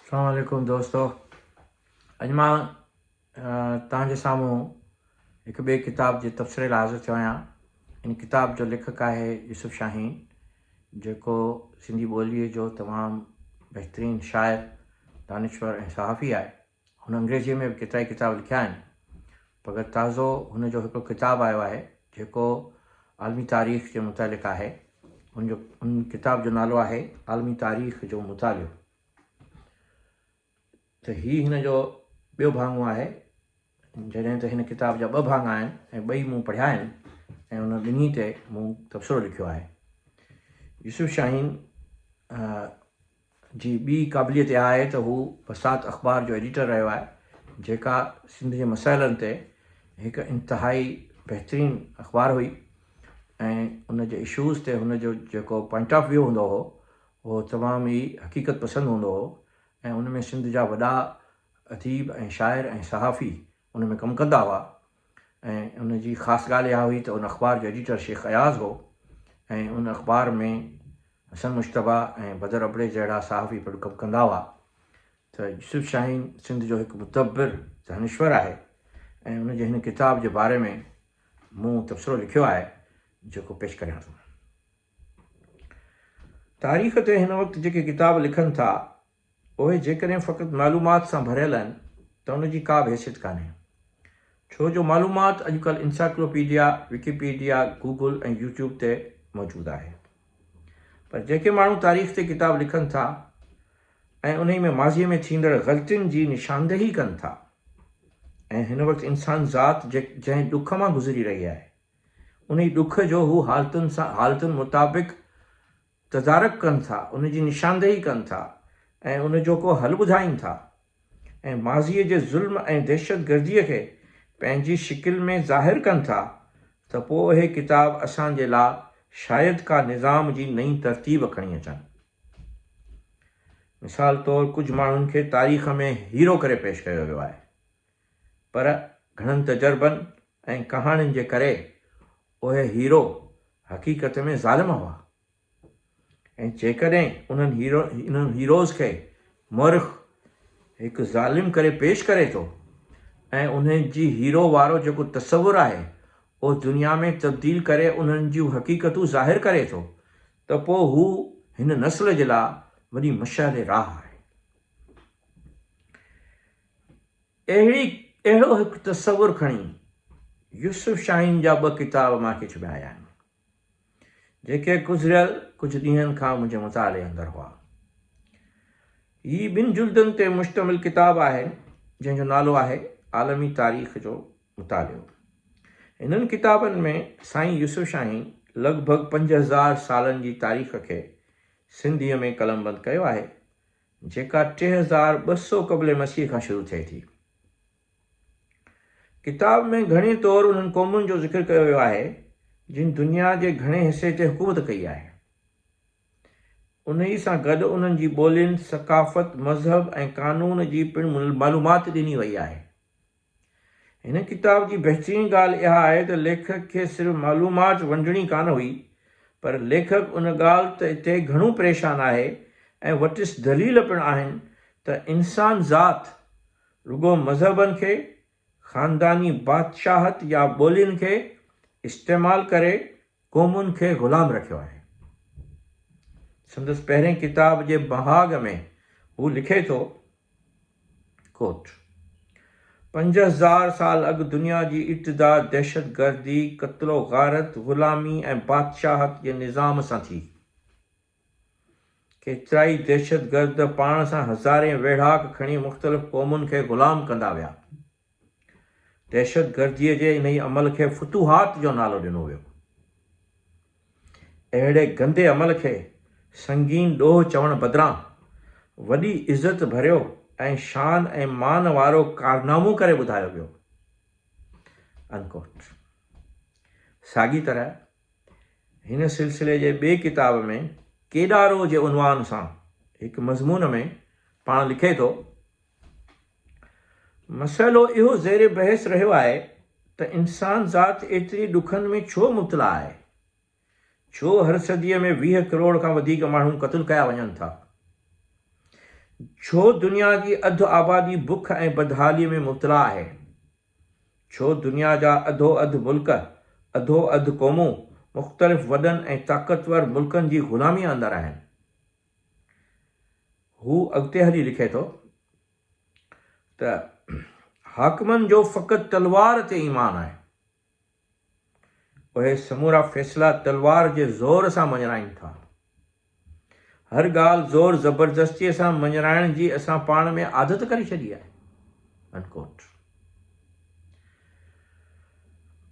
अस्सलाम वालेकुम दोस्तों। अॼु मां तव्हांजे साम्हूं हिकु ॿिए किताब जे तबसरे लाइ हाज़िर थियो आहियां। इन किताब जो लेखक आहे यूसुफ शाहीन, जेको सिंधी ॿोलीअ जो तमामु बहितरीनु शाइर, दानिश्वर ऐं सहाफ़ी आहे। हुन अंग्रेज़ीअ में बि केतिरा ई किताब लिखिया आहिनि, पर ताज़ो हुनजो हिकिड़ो किताबु आयो आहे जेको आलमी तारीख़ जे मुतालिक़ आहे। उन किताब जो नालो आहे आलमी तारीख़ जो मुतालियो। त हिन जो ॿियो भाङो आहे, जॾहिं त हिन किताब जा ॿ भाङा आहिनि ऐं ॿई मूं पढ़िया आहिनि ऐं उन ॿिन्ही ते मूं तबसरो लिखियो आहे। यूसुफ शाहीन जी ॿी क़ाबिलियत इहा आहे त हू बसात अख़बार जो एडिटर रहियो आहे, जेका सिंध जे मसाइलनि ते हिकु इंतिहाई बहितरीनु अख़बार हुई ऐं उन जे इशूज़ ते हुनजो जेको पॉइंट ऑफ व्यू हूंदो हो उहो तमामु ई हक़ीक़त पसंदि हूंदो हो ऐं उन में सिंध जा वॾा अदीब ऐं शाइर ऐं सहाफ़ी उन में कमु कंदा हुआ। ऐं उन जी ख़ासि ॻाल्हि इहा हुई त उन अख़बार जो एडिटर शेख अयाज़ हो ऐं उन अख़बार में हसन मुश्तबा ऐं बदर अबड़े जहिड़ा सहाफ़ी पिणु कमु कंदा हुआ। त यूसुफ शाहीन सिंध जो हिकु मुतब्बिर दानिश्वर आहे ऐं उन जे हिन किताब जे बारे में मूं तबसरो लिखियो आहे जेको पेश करियां थो। तारीख़ ते हिन वक़्तु जेके किताब लिखनि था उहे जेकॾहिं फ़क़ति मालूमात सां भरियल आहिनि त उनजी का बि हैसियत कान्हे, छो जो मालूमात अॼुकल्ह इंसाइक्लोपीडिया, विकीपीडिया, गूगल ऐं यूट्यूब ते मौजूदु आहे। पर जेके माण्हू तारीख़ ते किताब लिखनि था ऐं उन में माज़ीअ में थींदड़ ग़लतियुनि जी निशानदेही कनि था ऐं हिन वक़्तु इंसान ज़ात जंहिं ॾुख मां गुज़री रही आहे उन ई ॾुख जो हू हालतुनि मुताबिक़ तदारक कनि था, उन जी निशानदेही कनि था ऐं उन जो को हल ॿुधाइनि था ऐं माज़ीअ जे ज़ुल्म ऐं दहशतगर्दीअ खे पंहिंजी शिकिल में ज़ाहिर कनि था, त पोइ इहे किताब असांजे लाइ शायदि का निज़ाम जी नई तरतीब खणी अचनि। मिसाल तौरु कुझु माण्हुनि खे तारीख़ में हीरो करे पेश कयो वियो आहे, पर घणनि तजर्बनि ऐं कहाणियुनि जे करे उहे हीरो हक़ीक़त में ज़ालिम हुआ ऐं जेकॾहिं इन्हनि हीरोज़ खे मुर्ख़ हिकु ज़ालिम करे पेश करे थो ऐं उन्हनि जी हीरो वारो जेको तसवुरु आहे उहो दुनिया में तब्दील करे उन्हनि जूं हक़ीक़तूं ज़ाहिर करे थो, त पोइ हू हिन नस्ल जे लाइ वॾी मशाल राह आहे। अहिड़ो हिकु तसवुरु खणी यूसुफ शाहीन जा ॿ किताब मां खे छुपिया आहिनि, जेके गुज़िरियल कुझु ॾींहंनि खां मुंहिंजे मुताले अंदरि हुआ। हीअ 2 जुल्दनि ते मुश्तमिल किताब आहे जंहिंजो नालो आहे आलमी तारीख़ जो मुतालियो। हिननि किताबनि में साईं यूसुफ शाहीन लॻभॻि 5000 सालनि जी तारीख़ खे सिंधीअ में कलमबंद कयो आहे, जेका 3200 क़ब्ल मसीह खां शुरू थिए थी। किताब में घणे तौरु उन्हनि क़ौमुनि जो ज़िक्र कयो वियो आहे जिन दुनिया जे घणे हिसे ते हुकूमत कई आहे। उन ई सां गॾु उन्हनि जी ॿोलियुनि, सक़ाफ़त, मज़हब ऐं क़ानून जी पिणु मालूमात ॾिनी वई आहे। हिन किताब जी बहितरीनु ॻाल्हि इहा आहे त लेखक खे सिर्फ़ु मालूमात वंडणी कान हुई, पर लेखक उन ॻाल्हि ते घणो परेशान आहे ऐं वटिसि दलील पिणु आहिनि त इंसान ज़ात रुगो मज़हबनि खे, ख़ानदानी बादशाहत या ॿोलियुनि खे इस्तेमालु करे क़ौमुनि खे ग़ुलाम रखियो आहे। संदसि पहिरें किताब जे बहाग में हू लिखे थो, कोट, 5000 साल अॻु दुनिया जी इब्तिदा दहशतगर्दी, क़त्लो गारत, ग़ुलामी ऐं बादशाहत जे निज़ाम सां थी। केतिराई दहशतगर्द पाण सां हज़ारें वेढ़ाक खणी मुख़्तलिफ़ क़ौमुनि खे ग़ुलाम कंदा विया। दहशतगर्दीअ जे इन ई अमल खे फुतूहात जो नालो ॾिनो वियो। अहिड़े गंदे अमल खे संगीन ॾोह चवण बदिरां वॾी इज़त भरियो ऐं शान ऐं मान वारो कारनामो करे ॿुधायो वियो। अनकोट। साॻी तरह हिन सिलसिले जे ॿिए किताब में केॾारो जे उनवान सां हिकु मज़मून में पाण लिखे थो, मसइलो इहो ज़ेर बहस रहियो आहे त इंसान ज़ात एतिरी ॾुखनि में छो मुब्तला आहे, छो हर सदीअ में 20 करोड़ खां वधीक माण्हू क़त्ल कया वञनि था। छो दुनिया जी अधु आबादी बुख ऐं बदहालीअ में मुब्तला आहे? छो दुनिया जा अधो अधु मुल्क, अधो अधु क़ौमूं मुख़्तलिफ़ वॾनि ऐं ताक़तवर मुल्कनि जी ग़ुलामीअ अंदरि आहिनि? हू अॻिते हली लिखे थो त हाकिमनि जो फ़क़ति तलवार ते ईमान आहे। उहे समूरा फ़ैसिला तलवार जे ज़ोर सां मञराइनि था। हर ॻाल्हि ज़ोर ज़बरदस्तीअ सां मञराइण जी असां पाण में आदत करे छॾी आहे। अनकोट।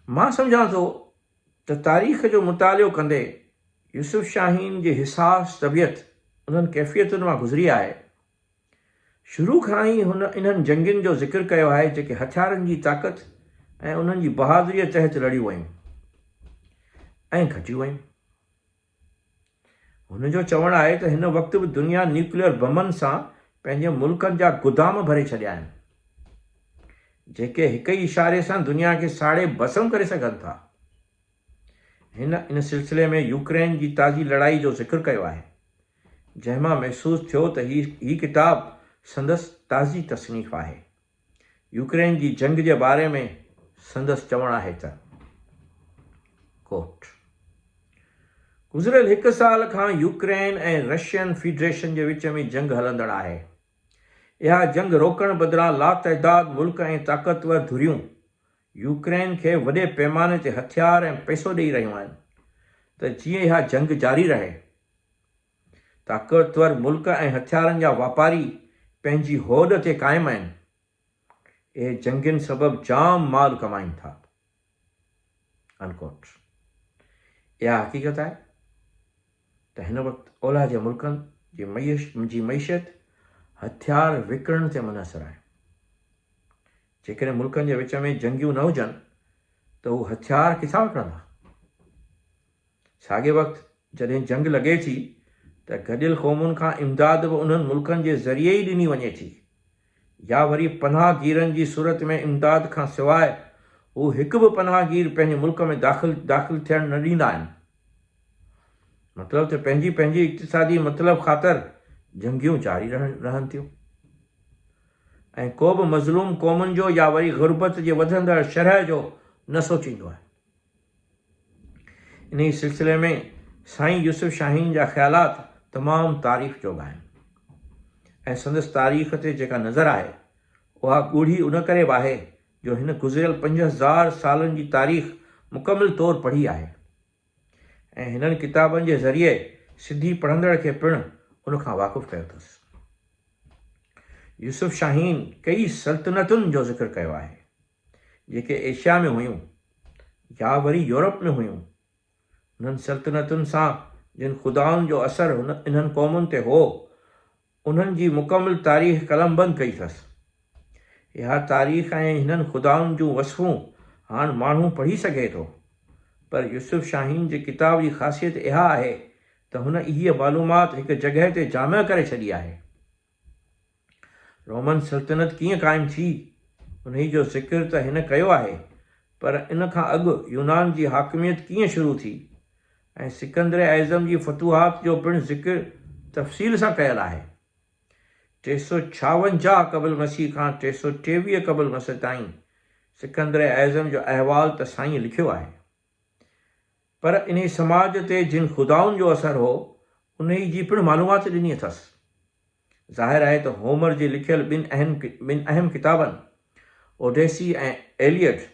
मां सम्झां थो त तारीख़ जो मुतालियो कंदे यूसुफ शाहीन जी हिसास तबियत उन्हनि कैफ़ियतुनि मां गुज़री आहे। शुरू खां ई हुन इन्हनि जंगियुनि जो ज़िक्र कयो आहे जेके हथियारनि जी ताक़त ऐं उन्हनि जी बहादुरीअ तहत लड़ियूं वयूं ऐं घटियूं वयूं। हुन जो चवणु आहे त हिन वक़्तु बि दुनिया न्यूक्लियर बमनि सां पंहिंजे मुल्कनि जा गुदाम भरे छॾिया आहिनि, जेके हिक ई इशारे सां दुनिया खे साड़े भस्म करे सघनि था। इन सिलसिले में यूक्रेन जी ताज़ी लड़ाई जो ज़िक्र कयो आहे, जंहिंमां महसूसु थियो त ही किताबु संदसि ताज़ी तसनीफ़ आहे। यूक्रेन जी जंग जे बारे में संदसि चवणु आहे त कोट, गुज़िरियल 1 साल खां यूक्रेन ऐं रशियन फेडरेशन जे विच में जंग हलंदड़ आहे। इहा जंग रोकण बदिरां लातइदाद मुल्क ऐं ताक़तवर धुरियूं यूक्रेन खे वॾे पैमाने ते हथियार ऐं पैसो ॾेई रहियूं आहिनि त जीअं इहा जंग जारी रहे। ताक़तवर मुल्क ऐं हथियारनि जा वापारी पंहिंजी होड़ ते क़ाइमु आहिनि। इहे जंगियुनि सबबु जाम माल कमाइनि था। अनकोट। इहा हक़ीक़त आहे त हिन वक़्तु ओलह जे मुल्कनि जी मईशत हथियार विकिणण ते मुनहसर आहे। जेकॾहिं मुल्कनि जे विच में जंगियूं न हुजनि त हू हथियार किथां विकिणंदा? साॻे वक़्तु जॾहिं जंग लॻे थी त गॾियल क़ौमुनि खां इमदाद बि उन्हनि मुल्कनि जे ज़रिए ई ॾिनी वञे थी, या वरी पनाहगीरनि जी सूरत में इमदाद खां सवाइ हू हिकु बि पनाहगीर पंहिंजे मुल्क में दाख़िल थियणु न ॾींदा आहिनि। मतिलबु त पंहिंजी इक़्तिसादी मतिलब ख़ातिर जंगियूं जारी रहनि थियूं ऐं को बि मज़लूम क़ौमुनि जो या वरी ग़ुर्बत जे वधंदड़ शरह जो न सोचींदो आहे। इन सिलसिले में साईं यूसुफ शाहीन जा ख़्यालात तमामु तारीफ़ जोॻा आहिनि ऐं संदसि तारीख़ ते जेका नज़र आहे उहा ॻूढ़ी उन करे बि आहे जो हिन गुज़िरियल 5000 सालनि जी तारीख़ मुकमिल तौरु पढ़ी आहे ऐं हिननि किताबनि जे ज़रिए सिधी पढ़ंदड़ खे पिणु उनखां वाक़ुफ़ु कयो अथसि। यूसुफ शाहीन कई सल्तनतुनि जो ज़िक्र कयो आहे जेके एशिया में हुयूं या वरी यूरोप में हुयूं। उन्हनि सल्तनतुनि सां जिन ख़ुदाउनि जो असरु इन्हनि क़ौमुनि ते हो, उन्हनि जी मुकमिल तारीख़ कलमबंद कई अथसि। इहा तारीख़ ऐं हिननि ख़ुदाउनि जूं वसफ़ूं हाणे माण्हू पढ़ी सघे थो, पर यूसुफ शाहीन जी किताब जी ख़ासियत इहा आहे त हुन इहे मालूमात हिकु जॻह ते जाम करे छॾी आहे। रोमन सल्तनत कीअं क़ाइमु थी उन जो ज़िक्र त हिन कयो आहे, पर इन खां अॻु यूनान जी हाकिमियत कीअं शुरू थी ऐं सिकंदर आज़म जी फतूहात जो पिणु ज़िक्र तफ़सील सां कयल आहे। 356 क़बल मसीह खां 323 क़बल मसीह ताईं सिकंदर आज़म जो अहवाल त साईं लिखियो आहे, पर इन समाज ते जिन ख़ुदाउनि जो असरु हो उन जी पिणु मालूमात ॾिनी अथसि। ज़ाहिर आहे त होमर जे लिखियल ॿिनि अहम किताबनि ओडेसी ऐं एलियट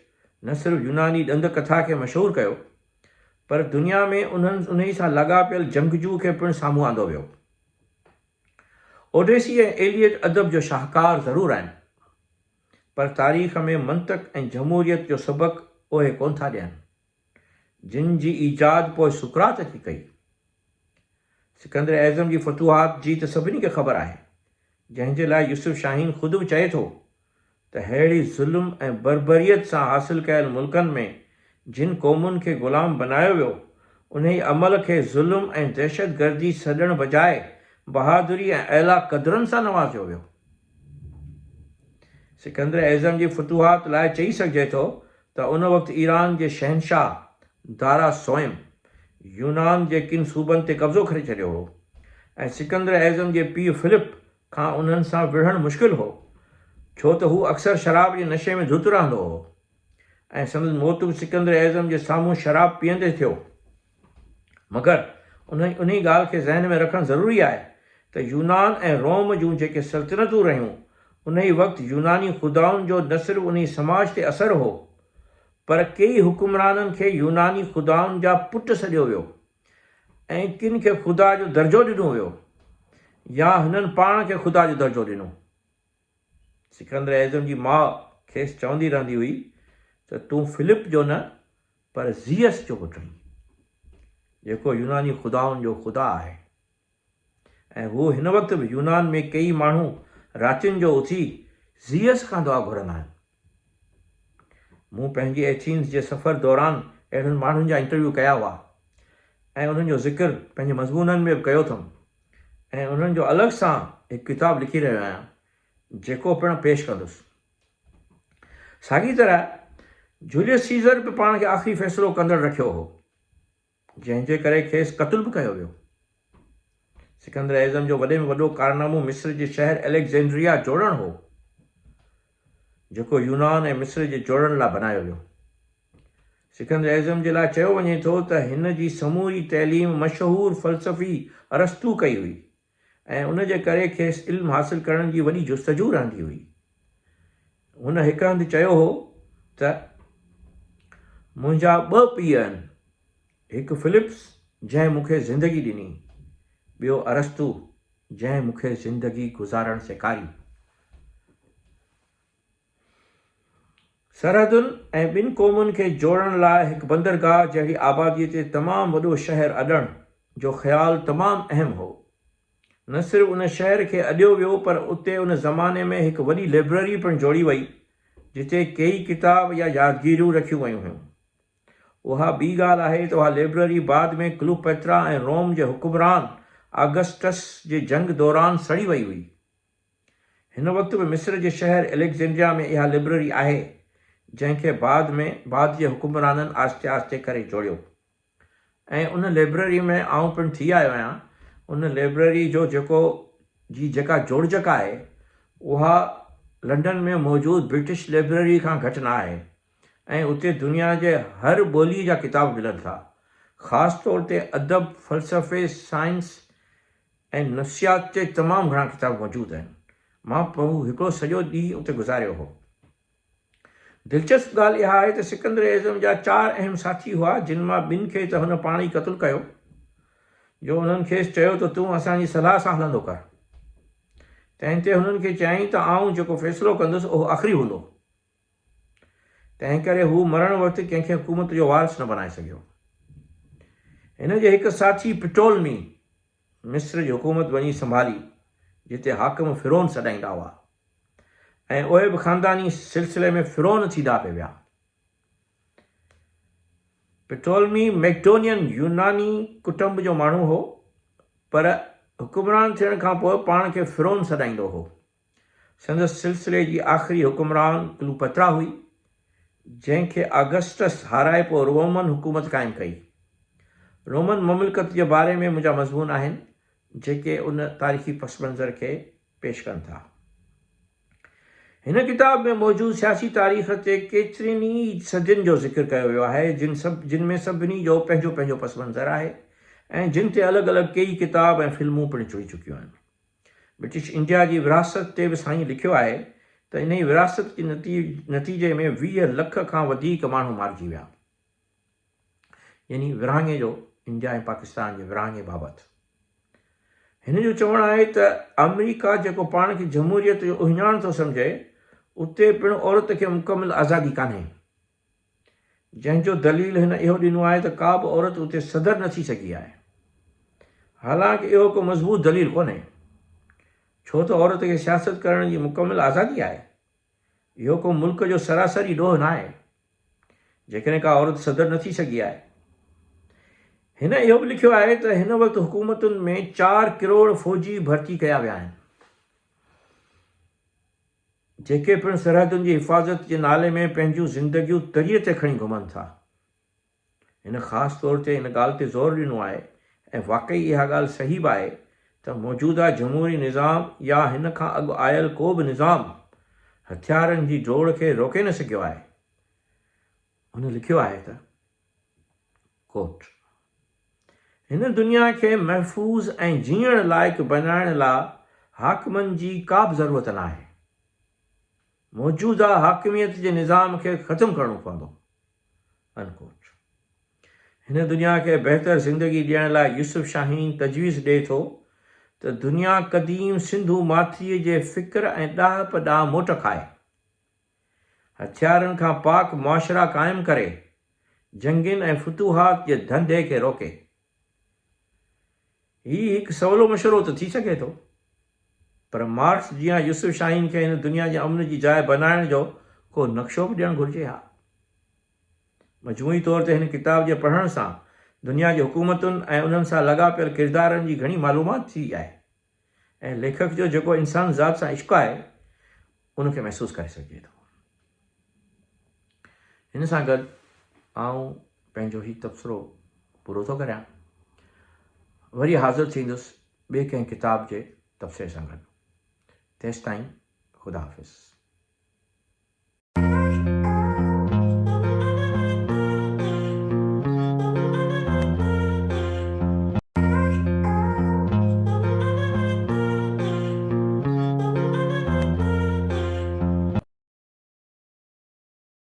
न सिर्फ़ु यूनानी ॾंद कथा खे मशहूरु कयो, पर दुनिया में उन सां लाॻापियल जंगजू खे पिणु साम्हूं आंदो वियो। ओडेसी ऐं एलियट अदब जो शाहकार ज़रूरु आहिनि, पर तारीख़ में मंतक ऐं जमहूरियत जो सबक़ु उहे कोन था ॾियनि जिन जी ईजाद पोइ सुकरात थी कई। सिकंदर आज़म जी फतूहात जी त सभिनी खे ख़बर आहे, जंहिंजे लाइ यूसुफ शाहीन ख़ुदि बि चए थो त अहिड़ी ज़ुल्म ऐं बरबरीयत सां हासिलु कयल मुल्कनि में जिन क़ौमुनि खे ग़ुलाम बनायो वियो उन ई अमल खे ज़ुल्म ऐं दहशतगर्दी सॾण बजाए बहादुरी ऐं अला क़दरनि सां नवाज़ियो वियो। सिकंदर आज़म जी फतूहात लाइ चई सघिजे थो त उन वक़्तु ईरान जे शहनशाह दारा सोयम यूनान जे किन सूबनि ते कब्ज़ो करे छॾियो हो ऐं सिकंदर आज़म जे पीउ फिलिप खां उन्हनि सां विढ़णु मुश्किल हो, छो त हू अक्सर शराब जे नशे में धुत रहंदो हो ऐं संदसि मौत बि सिकंदर एज़म जे साम्हूं शराब पीअंदे थियो। मगर उन ॻाल्हि खे ज़हन में रखणु ज़रूरी आहे त यूनान ऐं रोम जूं जेके सल्तनतूं रहियूं उन ई वक़्तु यूनानी ख़ुदाउनि जो न सिर्फ़ु उन समाज ते असरु हो, पर कई हुकुमराननि खे यूनानी ख़ुदाउनि जा पुट सॾियो वियो ऐं किन खे ख़ुदा जो दर्जो ॾिनो वियो या हिननि पाण खे ख़ुदा जो दर्जो ॾिनो। सिकंदर एज़म जी माउ खेसि चवंदी रहंदी हुई त तूं फिलिप जो न पर ज़ीयस जो पुटु आहीं, जेको यूनानी ख़ुदाउनि जो ख़ुदा आहे। ऐं हू हिन वक़्तु बि यूनान में कई माण्हू रातियुनि जो उथी ज़ीयस खां दुआ घुरंदा आहिनि। मूं पंहिंजे एथीन्स जे सफ़र दौरान अहिड़नि माण्हुनि जा इंटरव्यू कया हुआ ऐं उन्हनि जो ज़िक्र पंहिंजे मज़मूननि में बि कयो अथमि ऐं उन्हनि जो अलॻि सां हिकु किताबु लिखी रहियो आहियां जेको पिणु पेश कंदुसि। साॻी तरह जूलियस सीज़र बि पाण खे आख़िरी फ़ैसिलो कंदड़ रखियो हो, जंहिंजे करे खेसि क़तलु बि कयो वियो। सिकंदर एज़म जो वॾे में वॾो कारनामो मिस्र जे शहर एलेक्जेंड्रिया जोड़णु हो, जेको यूनान ऐं मिस्र जे जोड़ण लाइ बनायो वियो। सिकंदर एज़म जे लाइ चयो वञे थो त हिन जी समूरी तइलीम मशहूरु फ़लसफ़ी अरस्तू कई हुई ऐं उन जे करे खेसि इल्मु हासिलु करण जी वॾी जुस्तजू रहंदी हुई। हुन हिकु हंधि चयो हो त मुंहिंजा 2 पीउ आहिनि, हिकु फिलिप्स जंहिं मूंखे ज़िंदगी ॾिनी, ॿियो अरस्तू जंहिं मूंखे ज़िंदगी गुज़ारणु सेखारी। सरहदुनि ऐं ॿिनि क़ौमुनि खे जोड़ण लाइ हिकु बंदरगाह जहिड़ी आबादीअ ते तमामु वॾो शहरु अॾण जो ख़्यालु तमामु अहम हो। न सिर्फ़ु उन शहर खे अॾियो वियो, पर उते उन ज़माने में हिकु वॾी लाइब्रेरी पिणु जोड़ी वई जिते कई किताब या यादगिरियूं रखियूं वयूं हुयूं। उहा ॿी ॻाल्हि आहे त उहा लाइब्रेरी बाद में क्लियोपेत्रा ऐं रोम जे हुकुमरान ऑगस्टस जे जंग दौरान सड़ी वई हुई। हिन वक़्तु बि मिस्र जे शहर एलेक्जेंड्रिया में इहा लाइब्रेरी आहे जंहिंखे बाद जे हुकुमराननि आस्ते आस्ते करे जोड़ियो ऐं उन लाइब्रेरी में आउं पिणु थी आयो आहियां। उन लाइब्रेरी जो जेका जोड़जक आहे उहा लंडन में मौजूदु ब्रिटिश लाइब्रेरी खां घटि न आहे ऐं उते दुनिया जे हर ॿोलीअ जा किताब मिलनि था। ख़ासि तौर ते अदब, फ़लसफ़े, साइंस ऐं नफ़्सियात ते तमामु घणा किताब मौजूदु आहिनि। मां हिकिड़ो सॼो ॾींहुं उते गुज़ारियो हो। दिलचस्प ॻाल्हि इहा आहे त सिकंदर एज़म जा 4 अहम साथी हुआ, जिन मां 2 खे त हुन पाण ई क़तलु कयो, जो हुननि खेसि चयो त तूं असांजी सलाह सां हलंदो कर। तंहिं ते हुननि खे चयईं त आउं जेको फ़ैसिलो कंदुसि उहो आख़िरी हूंदो। तंहिं करे हू मरण वक़्तु कंहिंखे हुकूमत जो वारिस न बनाए सघियो। हिन जे हिकु साथी पिटोलमी मिस्र जी हुकूमत वञी संभाली, जिते हाकिम फ़िरौन सॾाईंदा हुआ ऐं उहे बि ख़ानदानी सिलसिले में फ़िरौन थींदा पिया विया। पिटोलमी मैक्डोनियन यूनानी कुटुंब जो माण्हू हो, पर हुकुमरान थियण खां पोइ पाण खे फ़िरौन सॾाईंदो हो। संदसि सिलसिले जी आख़िरी हुकुमरान क्लियोपेत्रा हुई, जंहिंखे ऑगस्टस हाराए पोइ रोमन हुकूमत क़ाइमु कई। रोमन ममलिकत जे बारे में मुंहिंजा मज़मून आहिनि जेके उन तारीख़ी पस मंज़र खे पेश कनि था। हिन किताब में मौजूदु सियासी तारीख़ ते केतिरनि ई सदियुनि जो ज़िक्र कयो वियो आहे, जिन में सभिनी जो पंहिंजो पंहिंजो पस मंज़र आहे ऐं जिन ते अलॻि अलॻि कई किताब ऐं फिल्मूं पिणु जुड़ी चुकियूं आहिनि। ब्रिटिश इंडिया जी विरासत ते बि साईं लिखियो आहे त इन ई विरासत जे नतीजे में 20 लख खां वधीक माण्हू मारिजी विया, यानी विरहाङे जो, इंडिया ऐं पाकिस्तान जे विरहाङे बाबति। हिन जो चवणु आहे त अमेरिका जेको पाण खे जमहूरियत जो उहिञाण थो सम्झे, उते पिणु औरत खे मुकमिल आज़ादी कान्हे, जंहिंजो दलील हिन इहो ॾिनो आहे त का बि औरत उते सदर न थी सघी आहे। हालांकि इहो को मज़बूत दलील कोन्हे, छो त औरत खे सियासत करण जी मुकमिल आज़ादी आहे। इहो को मुल्क जो सरासरी ॾोह न आहे जेकॾहिं का औरत सदर न थी सघी आहे। हिन इहो बि लिखियो आहे त हिन वक़्तु हुकूमतुनि में 4 करोड़ फ़ौजी भर्ती कया विया आहिनि, जेके पिणु सरहदुनि जी हिफ़ाज़त जे नाले में पंहिंजूं ज़िंदगियूं तरीअ ते खणी घुमनि था। हिन ख़ासि तौर ते हिन ॻाल्हि ते ज़ोर ॾिनो आहे, ऐं वाक़ई इहा ॻाल्हि सही बि आहे, त मौजूदा जमहूरी निज़ाम या हिन खां अॻु आयल को बि निज़ाम हथियारनि जी जोड़ खे रोके न सघियो आहे। हुन लिखियो आहे त कोट, हिन दुनिया खे महफ़ूज़ ऐं जीअण लाइक़ु बनाइण लाइ हाकिमनि जी का बि ज़रूरत न आहे। मौजूदा हाकिमियत जे निज़ाम खे ख़तमु करणो पवंदो। अनकोट। हिन दुनिया खे बहितर ज़िंदगी ॾियण लाइ यूसुफ शाहीन तजवीज़ ॾिए थो त दुनिया क़दीम सिंधु माथीअ जे फ़िक्र ऐं ॾाहप ॾांहुं मोट खाए, हथियारनि खां पाक मुआशरा क़ाइमु करे, जंगियुनि ऐं फुतूहात जे धंधे खे रोके। हीउ हिकु सवलो मशवरो त थी सघे थो, पर मार्क्स जीअं यूसुफ शाहीन खे हिन दुनिया जे अमन जी जाइ बनाइण जो को नक्शो बि ॾियणु घुरिजे हा। मजमूई तौर ते हिन किताब जे पढ़ण सां दुनिया जी हुकूमतुनि ऐं उन्हनि सां लॻापियल किरदारनि जी घणी मालूमात थी आहे ऐं लेखक जो जेको इंसान ज़ात सां इश्क़ु आहे उनखे महसूसु करे सघिजे थो। हिन सां गॾु आउं पंहिंजो हीउ तबसरो पूरो थो करियां। वरी हाज़िर थींदुसि ॿिए कंहिं किताब जे तबसरे सां गॾु। तेसिताईं ख़ुदा हाफ़िज़।